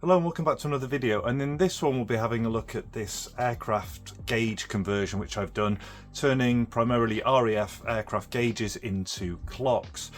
Hello and welcome back to another video, and in this one we'll be having a look at this aircraft gauge conversion which I've done, turning primarily RAF aircraft gauges into clocks.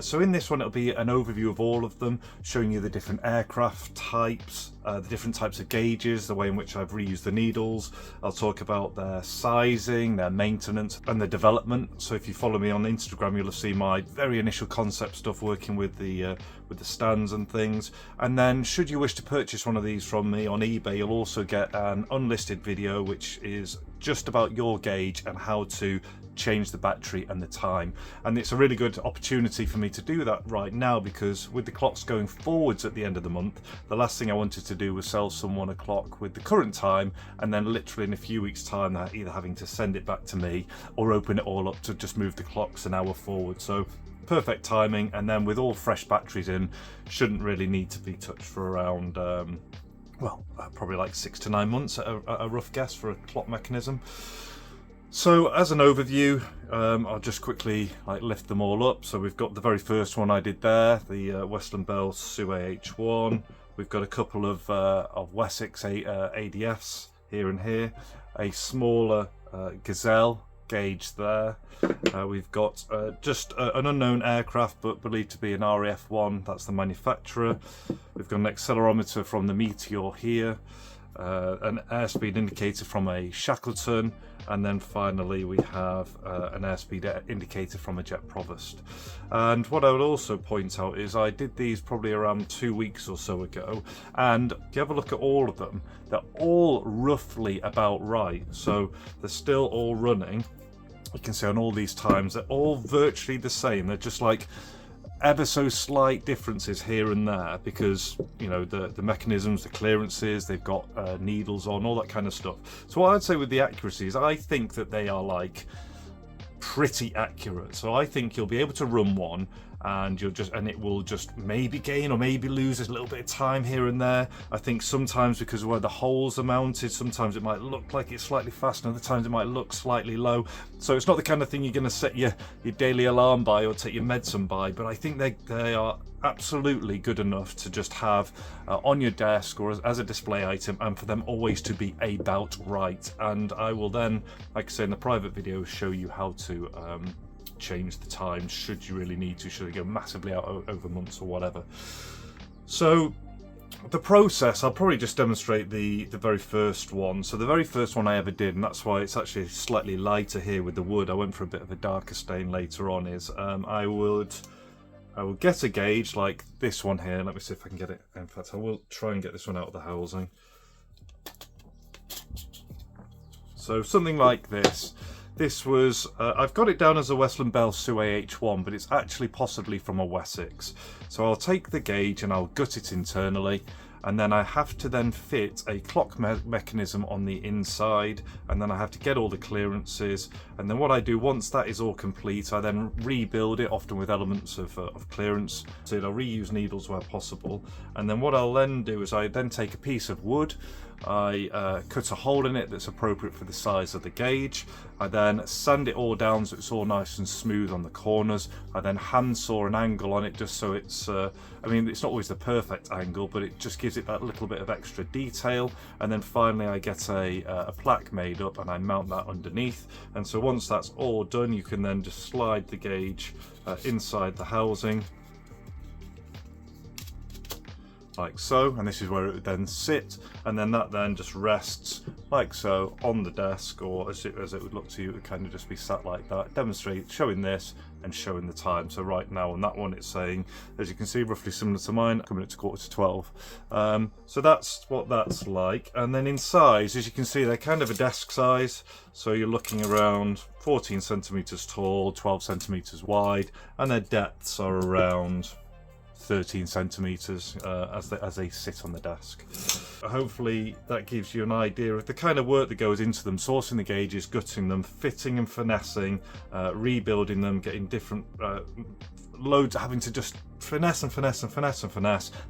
So in this one it'll be an overview of all of them, showing you the different aircraft types, the different types of gauges, the way in which I've reused the needles. I'll talk about their sizing, their maintenance and their development. So if you follow me on Instagram you'll have seen my very initial concept stuff working with the stands and things. And then should you wish to purchase one of these from me on eBay, you'll also get an unlisted video which is just about your gauge and how to change the battery and the time. And it's a really good opportunity for me to do that right now, because with the clocks going forwards at the end of the month, the last thing I wanted to do was sell someone a clock with the current time and then literally in a few weeks time they're either having to send it back to me or open it all up to just move the clocks an hour forward. So perfect timing, and then with all fresh batteries in, shouldn't really need to be touched for around probably like 6 to 9 months at a rough guess for a clock mechanism. So as an overview, I'll just quickly lift them all up. So we've got the very first one I did there, the Wessex Sioux AH1. We've got a couple of Wessex ADFs here and here, a smaller Gazelle gauge there. We've got just an unknown aircraft but believed to be an RAF 1, that's the manufacturer. We've got an accelerometer from the Meteor here, an airspeed indicator from a Shackleton, and then finally we have an airspeed indicator from a jet Provost. And what I would also point out is I did these probably around 2 weeks or so ago, and if you have a look at all of them, they're all roughly about right. So they're still all running. You can see on all these times they're all virtually the same. They're just like ever so slight differences here and there, because you know the mechanisms, the clearances, they've got needles on, all that kind of stuff. So what I'd say with the accuracy is I think that they are like pretty accurate. So I think you'll be able to run one and it will just maybe gain or maybe lose a little bit of time here and there. I think sometimes because of where the holes are mounted, sometimes it might look like it's slightly fast and other times it might look slightly low. So it's not the kind of thing you're going to set your daily alarm by or take your medicine by, but I think they are absolutely good enough to just have on your desk or as a display item, and for them always to be about right. And I will then, like I say in the private video, show you how to change the time should you really need to, should it go massively out over months or whatever. So the process, I'll probably just demonstrate the very first one. So the very first one I ever did, and that's why it's actually slightly lighter here with the wood, I went for a bit of a darker stain later on, is I will get a gauge like this one here. Let me see if I can get it. In fact, I will try and get this one out of the housing. So something like this. This was, I've got it down as a Wessex Sioux AH1, but it's actually possibly from a Wessex. So I'll take the gauge and I'll gut it internally, and then I have to then fit a clock mechanism on the inside, and then I have to get all the clearances. And then what I do once that is all complete, I then rebuild it, often with elements of clearance. So I'll reuse needles where possible. And then what I'll then do is I then take a piece of wood, I cut a hole in it that's appropriate for the size of the gauge. I then sand it all down so it's all nice and smooth on the corners. I then hand saw an angle on it just so it's, I mean it's not always the perfect angle, but it just gives it that little bit of extra detail. And then finally I get a plaque made up and I mount that underneath. And so once that's all done, you can then just slide the gauge inside the housing, like so, and this is where it would then sit, and then that then just rests like so on the desk, or as it would look to you, it would kind of just be sat like that, showing this and showing the time. So right now on that one it's saying, as you can see, roughly similar to mine, coming up to 11:45. So that's what that's like. And then in size, as you can see, they're kind of a desk size, so you're looking around 14 centimeters tall, 12 centimeters wide, and their depths are around 13 centimeters as they sit on the desk. Hopefully that gives you an idea of the kind of work that goes into them, sourcing the gauges, gutting them, fitting and finessing, rebuilding them, getting different loads, having to just finesse,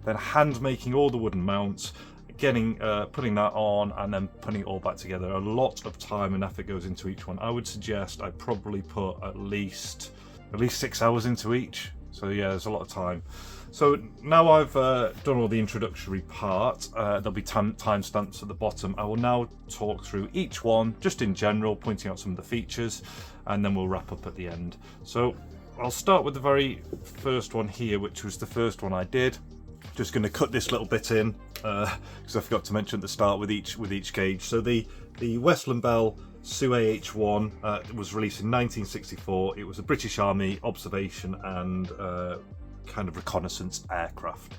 then hand making all the wooden mounts, putting that on and then putting it all back together. A lot of time and effort goes into each one. I would suggest I probably put at least 6 hours into each. So yeah, there's a lot of time. So now I've done all the introductory part, there'll be timestamps at the bottom. I will now talk through each one, just in general, pointing out some of the features, and then we'll wrap up at the end. So I'll start with the very first one here, which was the first one I did. Just going to cut this little bit in, because I forgot to mention at the start with each gauge. So the Westland Bell Sioux AH1 was released in 1964. It was a British Army observation and kind of reconnaissance aircraft.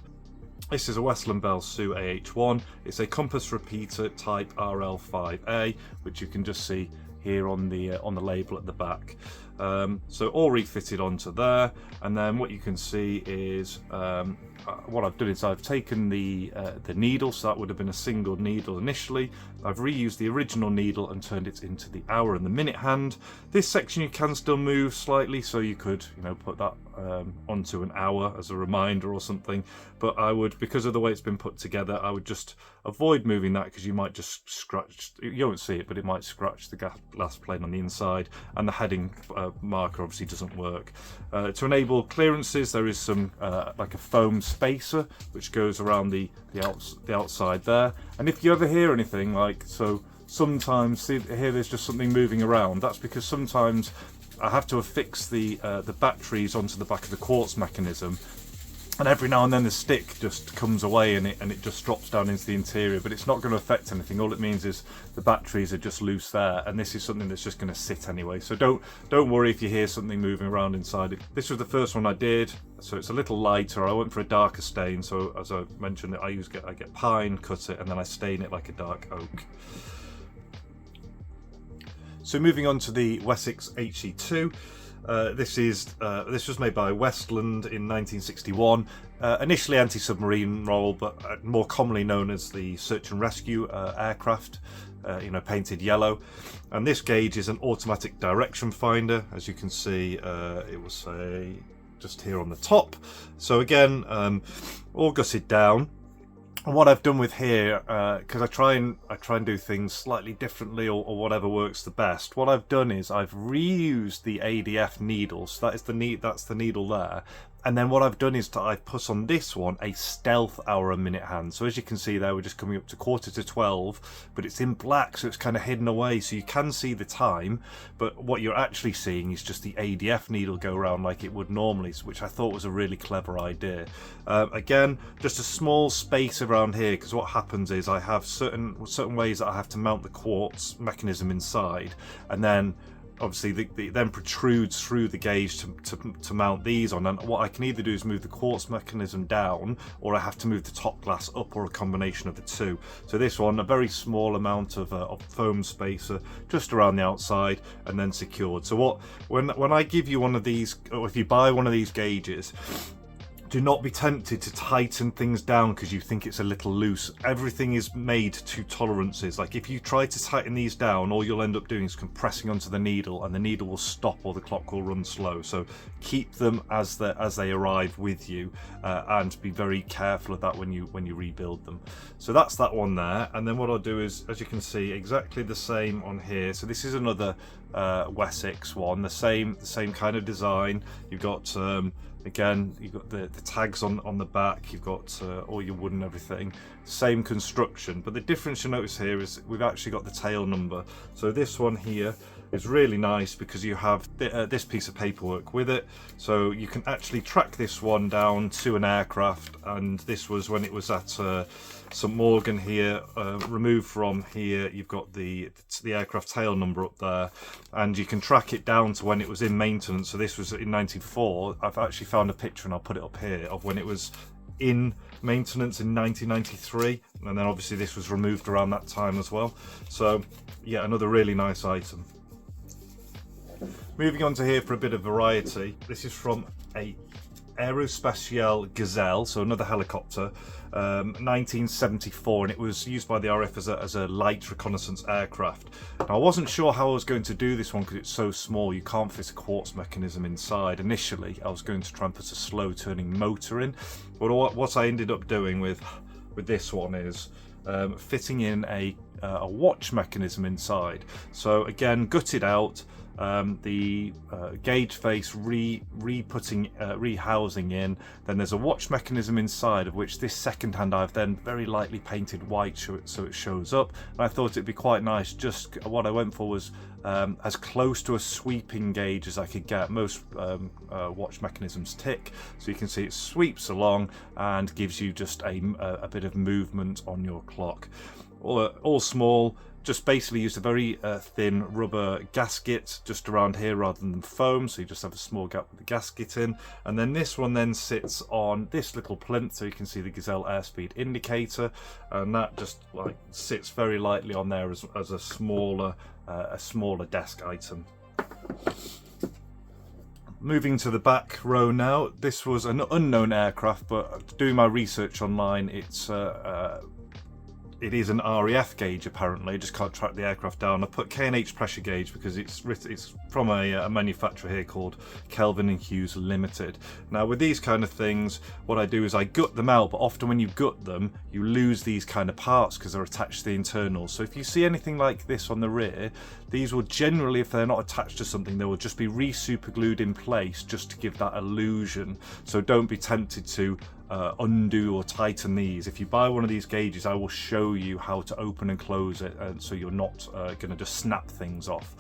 This is a Westland Bell Sioux AH1. It's a compass repeater type RL5A, which you can just see here on the label at the back. So all refitted onto there, and then what you can see is what I've done is I've taken the needle, so that would have been a single needle initially. I've reused the original needle and turned it into the hour and the minute hand. This section you can still move slightly, so you could, you know, put that onto an hour as a reminder or something. But I would, because of the way it's been put together, I would just avoid moving that, because you might just scratch, you won't see it, but it might scratch the glass plane on the inside, and the heading marker obviously doesn't work. To enable clearances, there is some like a foam spacer which goes around the outside there, and if you ever hear anything like, so sometimes see here there's just something moving around, that's because sometimes I have to affix the batteries onto the back of the quartz mechanism, and every now and then the stick just comes away and it just drops down into the interior, but it's not going to affect anything. All it means is the batteries are just loose there, and this is something that's just going to sit anyway. So don't worry if you hear something moving around inside it. This was the first one I did, so it's a little lighter. I went for a darker stain, so as I mentioned, I get pine, cut it, and then I stain it like a dark oak. So moving on to the Wessex HC2. This was made by Westland in 1961. Initially anti-submarine role, but more commonly known as the search and rescue aircraft, you know, painted yellow. And this gauge is an automatic direction finder. As you can see, it will say just here on the top. So again, all gutted down. And what I've done with here, because I try and do things slightly differently, or whatever works the best. What I've done is I've reused the ADF needle, so that's the needle there. And then what I've done is I've put on this one a stealth hour and minute hand. So as you can see there, we're just coming up to 11:45, but it's in black, so it's kind of hidden away, so you can see the time, but what you're actually seeing is just the ADF needle go around like it would normally, which I thought was a really clever idea. Again, just a small space around here, because what happens is I have certain ways that I have to mount the quartz mechanism inside, and then obviously it then protrudes through the gauge to mount these on, and what I can either do is move the quartz mechanism down, or I have to move the top glass up, or a combination of the two. So this one, a very small amount of foam spacer just around the outside, and then secured. So when I give you one of these, or if you buy one of these gauges, do not be tempted to tighten things down because you think it's a little loose. Everything is made to tolerances. Like if you try to tighten these down, all you'll end up doing is compressing onto the needle, and the needle will stop or the clock will run slow. So keep them as they arrive with you, and be very careful of that when you rebuild them. So that's that one there. And then what I'll do is, as you can see, exactly the same on here. So this is another Wessex one, the same kind of design. You've got again, you've got the tags on the back, you've got all your wood and everything, same construction, but the difference you notice here is we've actually got the tail number. So this one here is really nice because you have this piece of paperwork with it, so you can actually track this one down to an aircraft. And this was when it was at St Morgan here. Removed from here, you've got the aircraft tail number up there, and you can track it down to when it was in maintenance. So this was in 94. I've actually found a picture, and I'll put it up here, of when it was in maintenance in 1993, and then obviously this was removed around that time as well. So yeah, another really nice item. Moving on to here for a bit of variety. This is from a Aerospatiale Gazelle, so another helicopter, 1974, and it was used by the RAF as a light reconnaissance aircraft. Now, I wasn't sure how I was going to do this one because it's so small, you can't fit a quartz mechanism inside. Initially, I was going to try and put a slow turning motor in, but what I ended up doing with this one is fitting in a watch mechanism inside. So again, gutted out. the gauge face rehousing in. Then there's a watch mechanism inside, of which this second hand I've then very lightly painted white so it shows up. And I thought it'd be quite nice. Just what I went for was as close to a sweeping gauge as I could get. Most watch mechanisms tick, so you can see it sweeps along and gives you just a bit of movement on your clock. All small. Just basically used a very thin rubber gasket just around here rather than foam, so you just have a small gap with the gasket in. And then this one then sits on this little plinth, so you can see the Gazelle airspeed indicator, and that just like sits very lightly on there as a smaller desk item. Moving to the back row now. This was an unknown aircraft, but doing my research online, it is an RAF gauge apparently. Just can't track the aircraft down. I put K&H pressure gauge because it's from a manufacturer here called Kelvin and Hughes Limited. Now with these kind of things, what I do is I gut them out, but often when you gut them, you lose these kind of parts because they're attached to the internals. So if you see anything like this on the rear, these will generally, if they're not attached to something, they will just be re-super glued in place just to give that illusion. So don't be tempted to undo or tighten these. If you buy one of these gauges, I will show you how to open and close it, and so you're not going to just snap things off.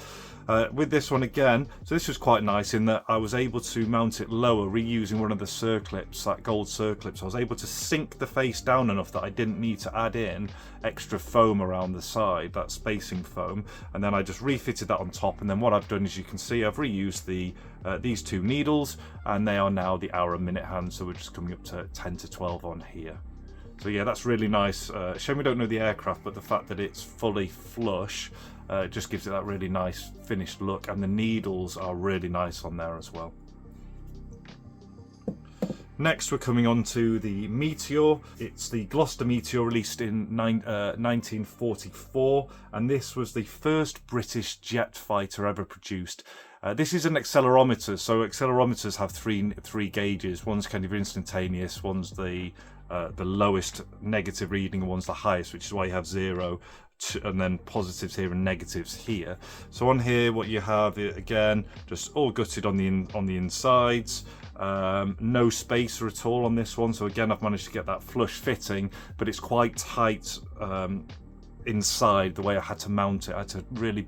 With this one again, so this was quite nice in that I was able to mount it lower, reusing one of the circlips, that gold circlip. So I was able to sink the face down enough that I didn't need to add in extra foam around the side, that spacing foam, and then I just refitted that on top. And then what I've done, as you can see, I've reused these two needles, and they are now the hour and minute hands, so we're just coming up to 10 to 12 on here. So yeah, that's really nice. Shame we don't know the aircraft, but the fact that it's fully flush just gives it that really nice finished look, and the needles are really nice on there as well. Next, we're coming on to the Meteor. It's the Gloucester Meteor, released in 1944, and this was the first British jet fighter ever produced. This is an accelerometer, so accelerometers have three gauges. One's kind of instantaneous, one's the lowest negative reading, and one's the highest, which is why you have 0, and then positives here and negatives here. So on here, what you have again, just all gutted on the insides. No spacer at all on this one, so again I've managed to get that flush fitting, but it's quite tight inside the way I had to mount it. I had to really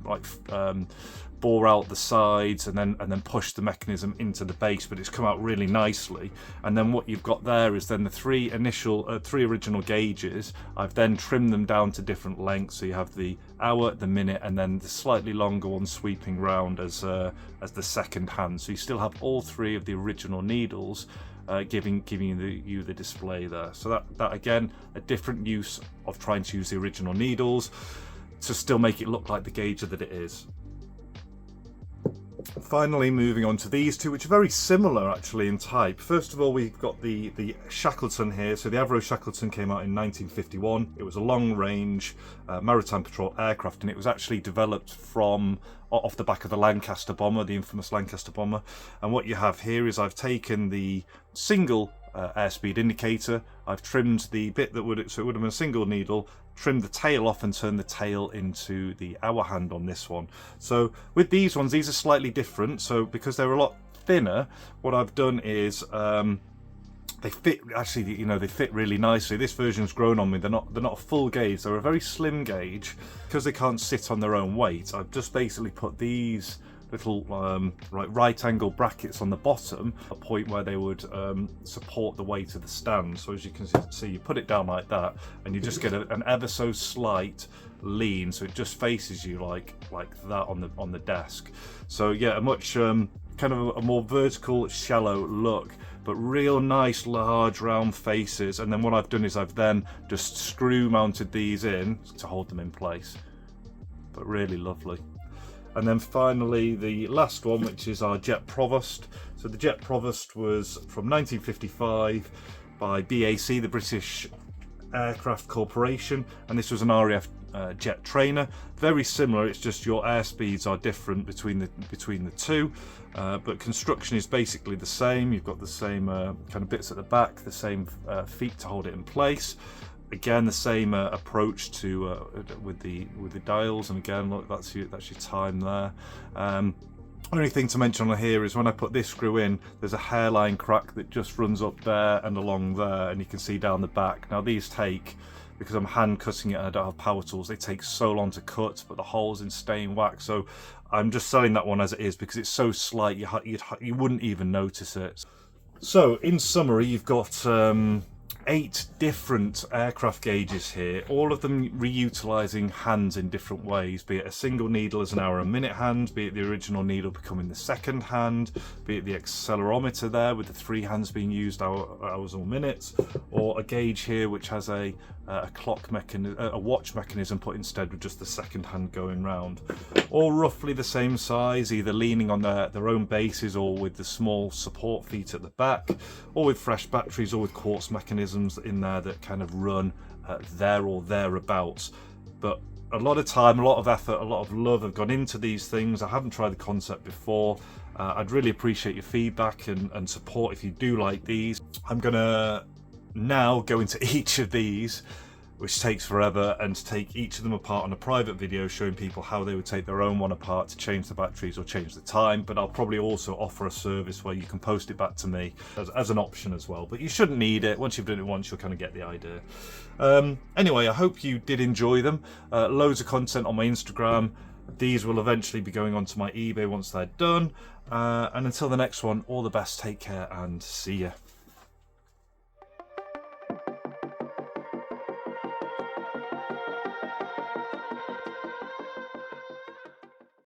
like bore out the sides and then push the mechanism into the base, but it's come out really nicely. And then what you've got there is then the three original gauges. I've then trimmed them down to different lengths, so you have the hour, the minute, and then the slightly longer one sweeping round as the second hand. So you still have all three of the original needles giving you the display there. So that again, a different use of trying to use the original needles to still make it look like the gauge that it is. Finally, moving on to these two, which are very similar actually in type. First of all, we've got the Shackleton here. So the Avro Shackleton came out in 1951. It was a long-range maritime patrol aircraft, and it was actually developed off the back of the Lancaster bomber, the infamous Lancaster bomber. And what you have here is I've taken the single airspeed indicator, I've trimmed the bit that would have been a single needle, trimmed the tail off and turned the tail into the hour hand on this one. So with these ones, these are slightly different. So because they're a lot thinner, what I've done is they fit, actually, they fit really nicely. This version's grown on me. They're not a full gauge, they're a very slim gauge. Because they can't sit on their own weight, I've just basically put these little right angle brackets on the bottom, a point where they would support the weight of the stand. So as you can see, you put it down like that, and you just get an ever so slight lean, so it just faces you like that on the desk. So yeah, a much kind of a more vertical, shallow look, but real nice large round faces. And then what I've done is I've then just screw mounted these in to hold them in place, but really lovely. And then finally the last one, which is our Jet Provost. So the Jet Provost was from 1955 by BAC, the British Aircraft Corporation, and this was an RAF jet trainer. Very similar, it's just your airspeeds are different between the two, but construction is basically the same. You've got the same kind of bits at the back, the same feet to hold it in place. Again, the same approach to with the dials, and again, look, that's your time there. Only thing to mention on here is when I put this screw in, there's a hairline crack that just runs up there and along there, and you can see down the back. Now these take, because I'm hand cutting it and I don't have power tools, they take so long to cut, but the hole's in stained wax, so I'm just selling that one as it is because it's so slight you wouldn't even notice it. So in summary, you've got 8 different aircraft gauges here, all of them reutilising hands in different ways, be it a single needle as an hour and minute hand, be it the original needle becoming the second hand, be it the accelerometer there with the 3 hands being used hours or minutes, or a gauge here which has a clock mechanism, a watch mechanism put instead with just the second hand going round. All roughly the same size, either leaning on their own bases or with the small support feet at the back, or with fresh batteries or with quartz mechanisms in there that kind of run there or thereabouts. But a lot of time, a lot of effort, a lot of love have gone into these things. I haven't tried the concept before. I'd really appreciate your feedback and support if you do like these. I'm gonna now go into each of these, which takes forever, and take each of them apart on a private video showing people how they would take their own one apart to change the batteries or change the time. But I'll probably also offer a service where you can post it back to me as an option as well, but you shouldn't need it. Once you've done it once, you'll kind of get the idea. Anyway, I hope you did enjoy them. Loads of content on my Instagram. These will eventually be going onto my eBay once they're done, and until the next one, all the best, take care and see ya.